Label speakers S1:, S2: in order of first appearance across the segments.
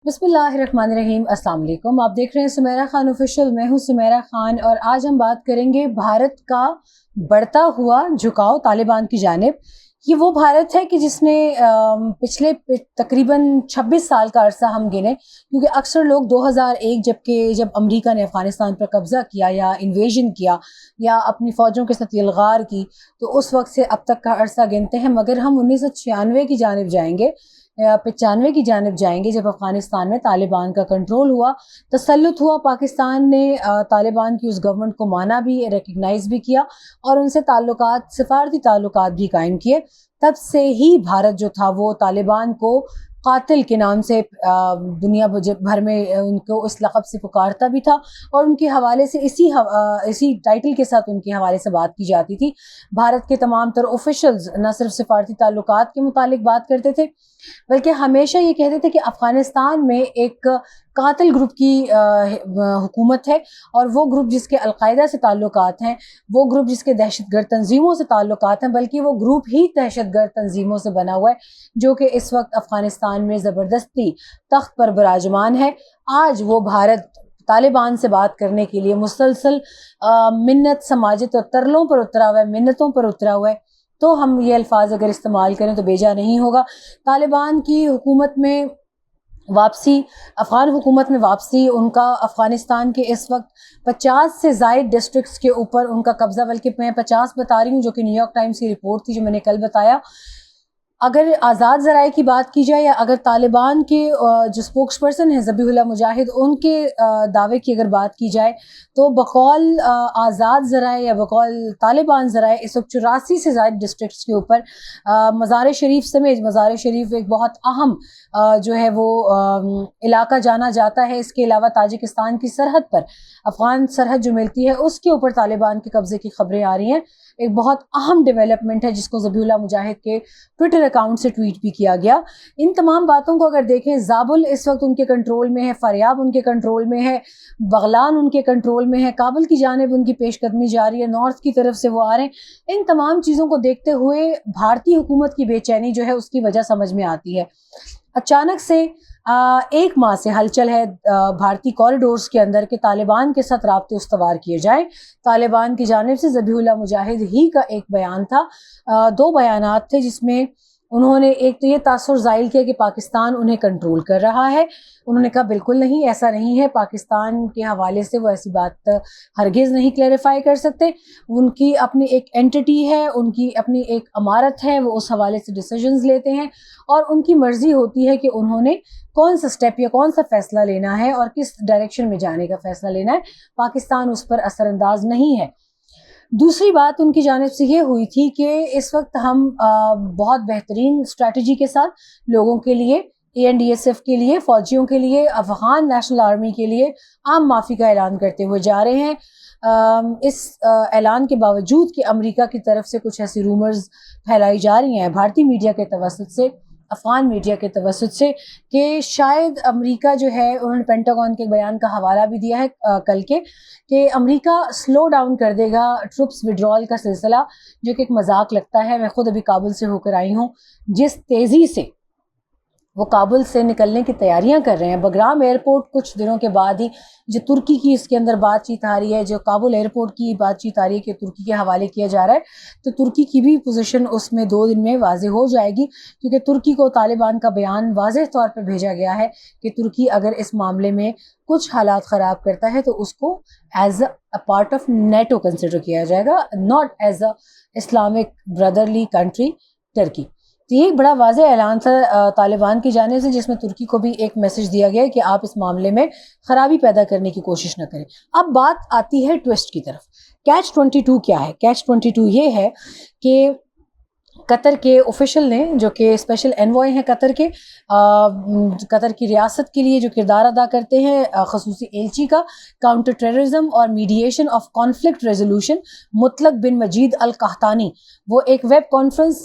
S1: بسم اللہ الرحمن الرحیم۔ السلام علیکم، آپ دیکھ رہے ہیں سمیرہ خان آفیشیل۔ میں ہوں سمیرہ خان اور آج ہم بات کریں گے بھارت کا بڑھتا ہوا جھکاؤ طالبان کی جانب۔ یہ وہ بھارت ہے کہ جس نے پچھلے تقریباً 26 سال کا عرصہ ہم گنے، کیونکہ اکثر لوگ 2001 جب امریکہ نے افغانستان پر قبضہ کیا یا انویژن کیا یا اپنی فوجوں کے ساتھ یلغار کی تو اس وقت سے اب تک کا عرصہ گنتے ہیں، مگر ہم 1996 کی جانب جائیں گے یا 95 کی جانب جائیں گے، جب افغانستان میں طالبان کا کنٹرول ہوا، تسلط ہوا۔ پاکستان نے طالبان کی اس گورنمنٹ کو مانا بھی، ریکگنائز بھی کیا اور ان سے تعلقات، سفارتی تعلقات بھی قائم کیے۔ تب سے ہی بھارت جو تھا وہ طالبان کو قاتل کے نام سے دنیا بھر میں ان کو اس لقب سے پکارتا بھی تھا، اور ان کے حوالے سے اسی ٹائٹل کے ساتھ ان کے حوالے سے بات کی جاتی تھی۔ بھارت کے تمام تر آفیشلز نہ صرف سفارتی تعلقات کے متعلق بات کرتے تھے، بلکہ ہمیشہ یہ کہتے تھے کہ افغانستان میں ایک قاتل گروپ کی حکومت ہے، اور وہ گروپ جس کے القاعدہ سے تعلقات ہیں، وہ گروپ جس کے دہشت گرد تنظیموں سے تعلقات ہیں، بلکہ وہ گروپ ہی دہشت گرد تنظیموں سے بنا ہوا ہے جو کہ اس وقت افغانستان میں زبردستی تخت پر براجمان ہے۔ آج وہ بھارت طالبان سے بات کرنے کے لیے مسلسل منت سماجت اور ترلوں پر اترا ہوا ہے، منتوں پر اترا ہوا ہے، تو ہم یہ الفاظ اگر استعمال کریں تو بیجا نہیں ہوگا۔ طالبان کی حکومت میں واپسی، افغان حکومت میں واپسی، ان کا افغانستان کے اس وقت 50 سے زائد ڈسٹرکٹس کے اوپر ان کا قبضہ، بلکہ میں 50 بتا رہی ہوں جو کہ نیو یارک ٹائمز کی رپورٹ تھی جو میں نے کل بتایا۔ اگر آزاد ذرائع کی بات کی جائے یا اگر طالبان کے جو اسپوکس پرسن ہیں ذبیح اللہ مجاہد، ان کے دعوے کی اگر بات کی جائے تو بقول آزاد ذرائع یا بقول طالبان ذرائع اس وقت 84 سے زائد ڈسٹرکٹس کے اوپر مزار شریف سمیت، مزار شریف ایک بہت اہم جو ہے وہ علاقہ جانا جاتا ہے، اس کے علاوہ تاجکستان کی سرحد پر افغان سرحد جو ملتی ہے اس کے اوپر طالبان کے قبضے کی خبریں آ رہی ہیں۔ ایک بہت اہم ڈیولپمنٹ ہے جس کو ذبیح اللہ مجاہد کے ٹویٹر اکاؤنٹ سے ٹویٹ بھی کیا گیا۔ ان تمام باتوں کو اگر دیکھیں، زابل اس وقت ان کے کنٹرول میں ہے، فاریاب ان کے کنٹرول میں ہے، بغلان ان کے کنٹرول میں ہے، کابل کی جانب ان کی پیش قدمی جاری ہے، نارتھ کی طرف سے وہ آ رہے ہیں۔ ان تمام چیزوں کو دیکھتے ہوئے بھارتی حکومت کی بے چینی جو ہے اس کی وجہ سمجھ میں آتی ہے۔ اچانک سے ایک ماہ سے ہلچل ہے بھارتی کوریڈورز کے اندر کہ طالبان کے ساتھ رابطے استوار کیے جائیں۔ طالبان کی جانب سے ذبیح اللہ مجاہد ہی کا ایک بیان تھا، دو بیانات تھے، جس میں انہوں نے ایک تو یہ تاثر ظاہر کیا کہ پاکستان انہیں کنٹرول کر رہا ہے۔ انہوں نے کہا بالکل نہیں، ایسا نہیں ہے، پاکستان کے حوالے سے وہ ایسی بات ہرگز نہیں کلیریفائی کر سکتے۔ ان کی اپنی ایک انٹیٹی ہے، ان کی اپنی ایک امارت ہے، وہ اس حوالے سے ڈیسیجنز لیتے ہیں اور ان کی مرضی ہوتی ہے کہ انہوں نے کون سا سٹیپ یا کون سا فیصلہ لینا ہے اور کس ڈائریکشن میں جانے کا فیصلہ لینا ہے۔ پاکستان اس پر اثر انداز نہیں ہے۔ دوسری بات ان کی جانب سے یہ ہوئی تھی کہ اس وقت ہم بہت بہترین اسٹریٹجی کے ساتھ لوگوں کے لیے، ANDSF کے لیے، فوجیوں کے لیے، افغان نیشنل آرمی کے لیے عام معافی کا اعلان کرتے ہوئے جا رہے ہیں۔ اس اعلان کے باوجود کہ امریکہ کی طرف سے کچھ ایسی رومرز پھیلائی جا رہی ہیں بھارتی میڈیا کے توسط سے، افغان میڈیا کے توسط سے، کہ شاید امریکہ جو ہے، انہوں نے پینٹاگون کے بیان کا حوالہ بھی دیا ہے کل کے، کہ امریکہ سلو ڈاؤن کر دے گا ٹروپس وڈرال کا سلسلہ، جو کہ ایک مذاق لگتا ہے۔ میں خود ابھی کابل سے ہو کر آئی ہوں، جس تیزی سے وہ کابل سے نکلنے کی تیاریاں کر رہے ہیں، بگرام ایئرپورٹ کچھ دنوں کے بعد ہی جو ترکی کی اس کے اندر بات چیت آ رہی ہے، جو کابل ایئرپورٹ کی بات چیت آ رہی ہے کہ ترکی کے حوالے کیا جا رہا ہے، تو ترکی کی بھی پوزیشن اس میں 2 دن میں واضح ہو جائے گی، کیونکہ ترکی کو طالبان کا بیان واضح طور پر بھیجا گیا ہے کہ ترکی اگر اس معاملے میں کچھ حالات خراب کرتا ہے تو اس کو as a part of NATO consider کیا جائے گا، not as a Islamic brotherly country Turkey. تو یہ ایک بڑا واضح اعلان تھا طالبان کی جانب سے، جس میں ترکی کو بھی ایک میسج دیا گیا ہے کہ آپ اس معاملے میں خرابی پیدا کرنے کی کوشش نہ کریں۔ اب بات آتی ہے ٹوسٹ کی طرف۔ کیچ 22 کیا ہے؟ کیچ 22 یہ ہے کہ قطر کے آفیشل نے، جو کہ اسپیشل انوائے ہیں قطر کے، قطر کی ریاست کے لیے جو کردار ادا کرتے ہیں، خصوصی ایلچی کا کاؤنٹر ٹیررزم اور میڈیشن آف کانفلکٹ ریزولوشن، مطلق بن مجید القحطانی، وہ ایک ویب کانفرنس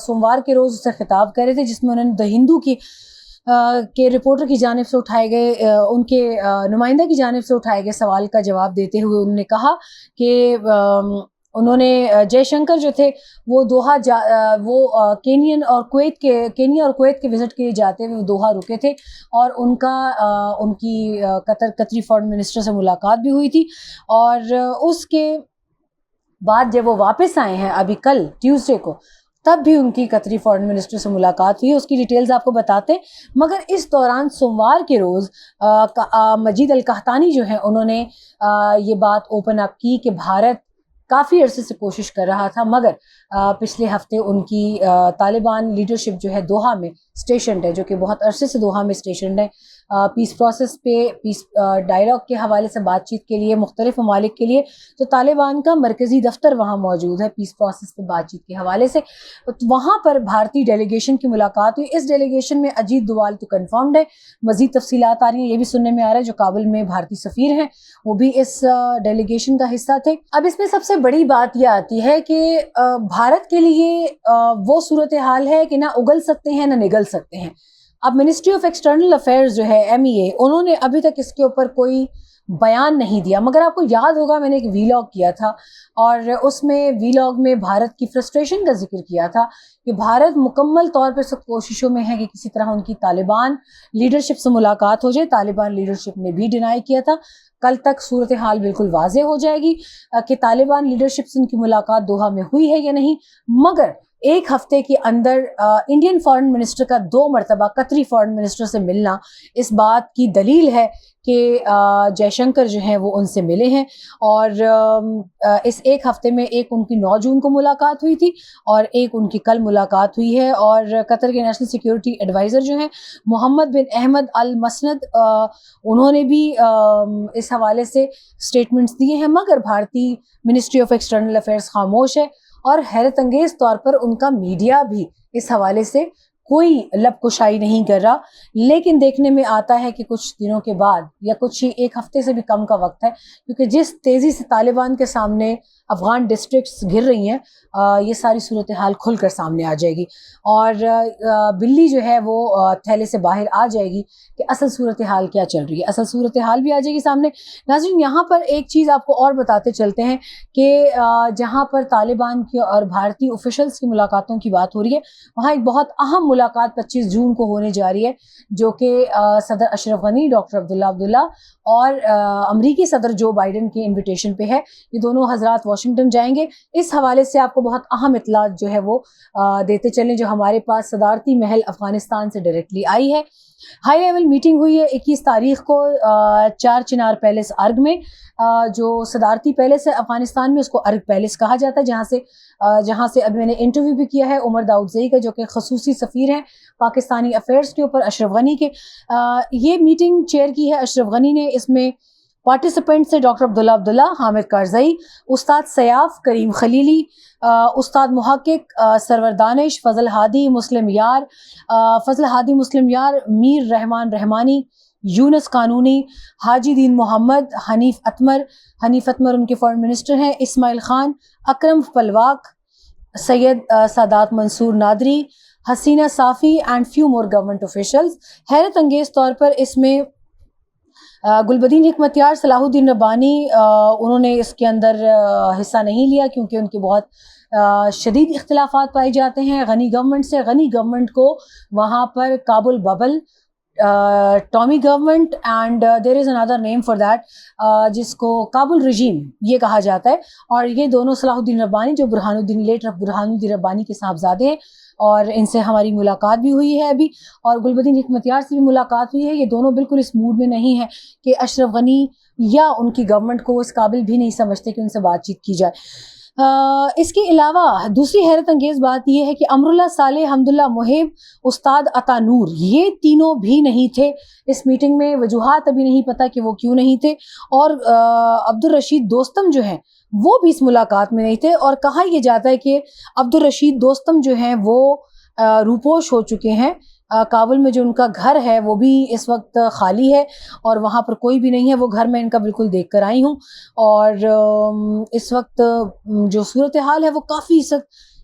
S1: سوموار کے روز سے خطاب کر رہے تھے، جس میں انہوں نے دی ہندو کے رپورٹر کی جانب سے اٹھائے گئے، ان کے نمائندہ کی جانب سے اٹھائے گئے سوال کا جواب دیتے ہوئے انہوں نے کہا کہ انہوں نے جے شنکر جو تھے وہ کینیا اور کویت کے وزٹ کے لیے جاتے ہوئے دوحہ رکے تھے، اور ان کی قطری فارن منسٹر سے ملاقات بھی ہوئی تھی، اور اس کے بعد جب وہ واپس آئے ہیں ابھی کل ٹیوزڈے کو، تب بھی ان کی قطری فارن منسٹر سے ملاقات ہوئی، اس کی ڈیٹیلز آپ کو بتاتے ہیں۔ مگر اس دوران سوموار کے روز مجید القحطانی جو ہیں انہوں نے یہ بات اوپن اپ کی کہ بھارت کافی عرصے سے کوشش کر رہا تھا، مگر پچھلے ہفتے ان کی طالبان لیڈرشپ جو ہے دوحہ میں اسٹیشنڈ ہے، جو کہ بہت عرصے سے دوحہ میں اسٹیشنڈ ہے، پیس پروسیس پہ، پیس ڈائلاگ کے حوالے سے بات چیت کے لیے مختلف ممالک کے لیے، تو طالبان کا مرکزی دفتر وہاں موجود ہے پیس پروسیس پہ بات چیت کے حوالے سے، وہاں پر بھارتی ڈیلیگیشن کی ملاقات ہوئی۔ اس ڈیلیگیشن میں اجیت دوال تو کنفرمڈ ہے، مزید تفصیلات آ رہی ہیں، یہ بھی سننے میں آ رہا ہے جو کابل میں بھارتی سفیر ہیں وہ بھی اس ڈیلیگیشن کا حصہ تھے۔ اب اس میں سب سے بڑی بات یہ آتی ہے کہ بھارت کے لیے وہ صورتحال ہے کہ نہ اگل سکتے ہیں نہ نگل سکتے ہیں۔ اب منسٹری آف ایکسٹرنل افیئرز جو ہے MEA، انہوں نے ابھی تک اس کے اوپر کوئی بیان نہیں دیا، مگر آپ کو یاد ہوگا میں نے ایک ویلاگ کیا تھا، اور اس میں ویلاگ میں بھارت کی فرسٹریشن کا ذکر کیا تھا کہ بھارت مکمل طور پر سب کوششوں میں ہے کہ کسی طرح ان کی طالبان لیڈرشپ سے ملاقات ہو جائے۔ طالبان لیڈرشپ نے بھی ڈینائی کیا تھا، کل تک صورتحال بالکل واضح ہو جائے گی کہ طالبان لیڈرشپ سے ان کی ملاقات دوحہ میں ہوئی ہے یا نہیں، مگر ایک ہفتے کے اندر انڈین فارن منسٹر کا 2 مرتبہ قطری فارن منسٹر سے ملنا اس بات کی دلیل ہے کہ جے شنکر جو ہیں وہ ان سے ملے ہیں، اور اس ایک ہفتے میں ایک ان کی 9 جون کو ملاقات ہوئی تھی اور ایک ان کی کل ملاقات ہوئی ہے، اور قطر کے نیشنل سیکیورٹی ایڈوائزر جو ہیں محمد بن احمد المسند، انہوں نے بھی اس حوالے سے سٹیٹمنٹس دیے ہیں، مگر بھارتی منسٹری آف ایکسٹرنل افیئرز خاموش ہے، اور حیرت انگیز طور پر ان کا میڈیا بھی اس حوالے سے کوئی لب کشائی نہیں کر رہا۔ لیکن دیکھنے میں آتا ہے کہ کچھ دنوں کے بعد یا کچھ ہی ایک ہفتے سے بھی کم کا وقت ہے، کیونکہ جس تیزی سے طالبان کے سامنے افغان ڈسٹرکٹس گر رہی ہیں، یہ ساری صورتحال کھل کر سامنے آ جائے گی، اور بلی جو ہے وہ تھیلے سے باہر آ جائے گی کہ اصل صورتحال کیا چل رہی ہے، اصل صورتحال بھی آ جائے گی سامنے۔ ناظرین، یہاں پر ایک چیز آپ کو اور بتاتے چلتے ہیں کہ جہاں پر طالبان کی اور بھارتی آفیشلز کی ملاقاتوں کی بات ہو رہی ہے، وہاں ایک بہت اہم ملاقات 25 جون کو ہونے جا رہی ہے، جو کہ صدر اشرف غنی، ڈاکٹر عبداللہ اور امریکی صدر جو بائیڈن کی انویٹیشن پہ ہے، یہ دونوں حضرات واشنگٹن جائیں گے۔ اس حوالے سے آپ کو بہت اہم اطلاعات جو ہے وہ دیتے چلیں، جو ہمارے پاس صدارتی محل افغانستان سے ڈائریکٹلی آئی ہے۔ ہائی لیول میٹنگ ہوئی ہے 21 تاریخ کو 4 چنار پیلس ارگ میں، جو صدارتی پیلس ہے افغانستان میں، اس کو ارگ پیلس کہا جاتا ہے، جہاں سے ابھی میں نے انٹرویو بھی کیا ہے عمر داؤدزئی کا، جو کہ خصوصی سفیر ہیں پاکستانی افیئرز کے اوپر اشرف غنی کے۔ یہ میٹنگ چیئر کی ہے اشرف غنی نے، اس میں پارٹیسپینٹ سے ڈاکٹر عبداللہ، حامد کارزئی، استاد سیاف، کریم خلیلی، استاد محقق سرور دانش، فضل ہادی مسلم یار، میر رحمان رحمانی، یونس قانونی، حاجی دین محمد، حنیف اتمر ان کے فارن منسٹر ہیں، اسماعیل خان، اکرم Khpalwak, Syed Sadat Mansoor Naderi, Hasina Safi and few more government officials. حیرت انگیز طور پر اس میں گلبدین حکمتیار، صلاح الدین ربانی، انہوں نے اس کے اندر حصہ نہیں لیا کیونکہ ان کے بہت شدید اختلافات پائے جاتے ہیں غنی گورنمنٹ سے۔ غنی گورنمنٹ کو وہاں پر کابل ببل، ٹامی government and there is another name for that، جس کو کابل رجیم یہ کہا جاتا ہے، اور یہ دونوں صلاح الدین ربانی جو لیٹ برہان الدین ربانی کے صاحبزادے ہیں، اور ان سے ہماری ملاقات بھی ہوئی ہے ابھی، اور گلبدین حکمتیار سے بھی ملاقات ہوئی ہے۔ یہ دونوں بالکل اس موڈ میں نہیں ہے کہ اشرف غنی یا ان کی گورنمنٹ کو اس قابل بھی نہیں سمجھتے کہ ان سے بات چیت کی جائے۔ اس کے علاوہ دوسری حیرت انگیز بات یہ ہے کہ امراللہ صالح، حمداللہ محب، استاد عطا نور، یہ تینوں بھی نہیں تھے اس میٹنگ میں۔ وجوہات ابھی نہیں پتہ کہ وہ کیوں نہیں تھے، اور عبدالرشید دوستم جو ہیں وہ بھی اس ملاقات میں نہیں تھے، اور کہا یہ جاتا ہے کہ عبدالرشید دوستم جو ہیں وہ روپوش ہو چکے ہیں۔ کابل میں جو ان کا گھر ہے وہ بھی اس وقت خالی ہے، اور وہاں پر کوئی بھی نہیں ہے، وہ گھر میں ان کا بالکل دیکھ کر آئی ہوں، اور اس وقت جو صورتحال ہے وہ کافی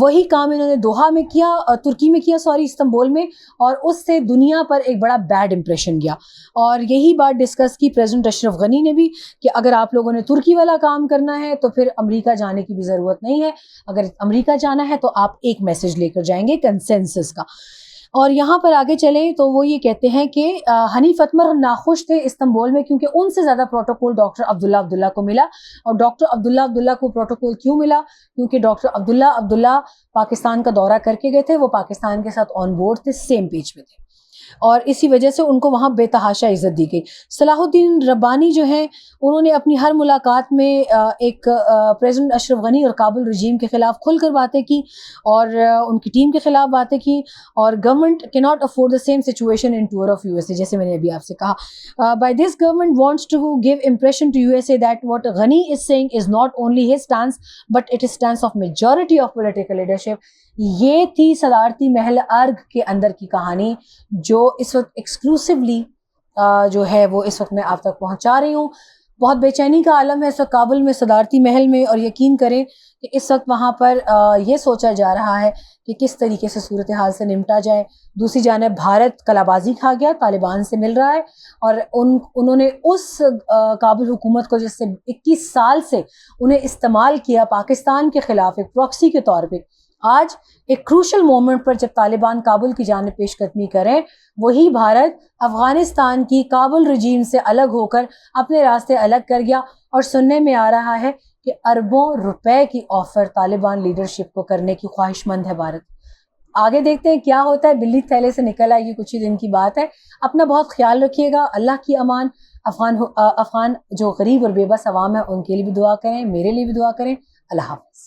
S1: وہی کام انہوں نے دوحہ میں کیا، ترکی میں کیا، استنبول میں، اور اس سے دنیا پر ایک بڑا بیڈ امپریشن گیا. اور یہی بات ڈسکس کی پریزیڈنٹ اشرف غنی نے بھی کہ اگر آپ لوگوں نے ترکی والا کام کرنا ہے تو پھر امریکہ جانے کی بھی ضرورت نہیں ہے، اگر امریکہ جانا ہے تو آپ ایک میسج لے کر جائیں گے کنسنسس کا. اور یہاں پر آگے چلیں تو وہ یہ کہتے ہیں کہ حنیف اتمر ناخوش تھے استنبول میں کیونکہ ان سے زیادہ پروٹوکول ڈاکٹر عبداللہ کو ملا. اور ڈاکٹر عبداللہ کو پروٹوکول کیوں ملا؟ کیونکہ ڈاکٹر عبداللہ پاکستان کا دورہ کر کے گئے تھے، وہ پاکستان کے ساتھ آن بورڈ تھے، سیم پیج پہ تھے، اور اسی وجہ سے ان کو وہاں بے تحاشا عزت دی گئی. صلاح الدین ربانی جو ہیں انہوں نے اپنی ہر ملاقات میں ایک پریزیڈنٹ اشرف غنی اور کابل رجیم کے خلاف کھل کر باتیں کی اور ان کی ٹیم کے خلاف باتیں کی. اور government can not afford the same situation in tour of USA، جیسے میں نے ابھی آپ سے کہا. By this government wants to give impression to USA that what Ghani is seeing is not only his stance but it is stance of majority of political leadership. یہ تھی صدارتی محل ارگ کے اندر کی کہانی جو اس وقت ایکسکلوسیولی جو ہے وہ اس وقت میں آپ تک پہنچا رہی ہوں. بہت بے چینی کا عالم ہے اس وقت کابل میں صدارتی محل میں، اور یقین کریں کہ اس وقت وہاں پر یہ سوچا جا رہا ہے کہ کس طریقے سے صورتحال سے نمٹا جائے. دوسری جانب بھارت کلابازی کھا گیا، طالبان سے مل رہا ہے، اور انہوں نے اس کابل حکومت کو جس سے 21 سال سے انہیں استعمال کیا پاکستان کے خلاف ایک پراکسی کے طور پہ، آج ایک کروشل مومنٹ پر جب طالبان کابل کی جانب پیش قدمی کریں، وہی بھارت افغانستان کی کابل رجیم سے الگ ہو کر اپنے راستے الگ کر گیا. اور سننے میں آ رہا ہے کہ اربوں روپے کی آفر طالبان لیڈرشپ کو کرنے کی خواہش مند ہے بھارت. آگے دیکھتے ہیں کیا ہوتا ہے. بلی تھیلے سے نکل آئے گی، کچھ ہی دن کی بات ہے. اپنا بہت خیال رکھیے گا، اللہ کی امان. افغان جو غریب اور بے بس عوام ہے ان کے لیے بھی دعا کریں، میرے لیے بھی دعا کریں. اللہ حافظ.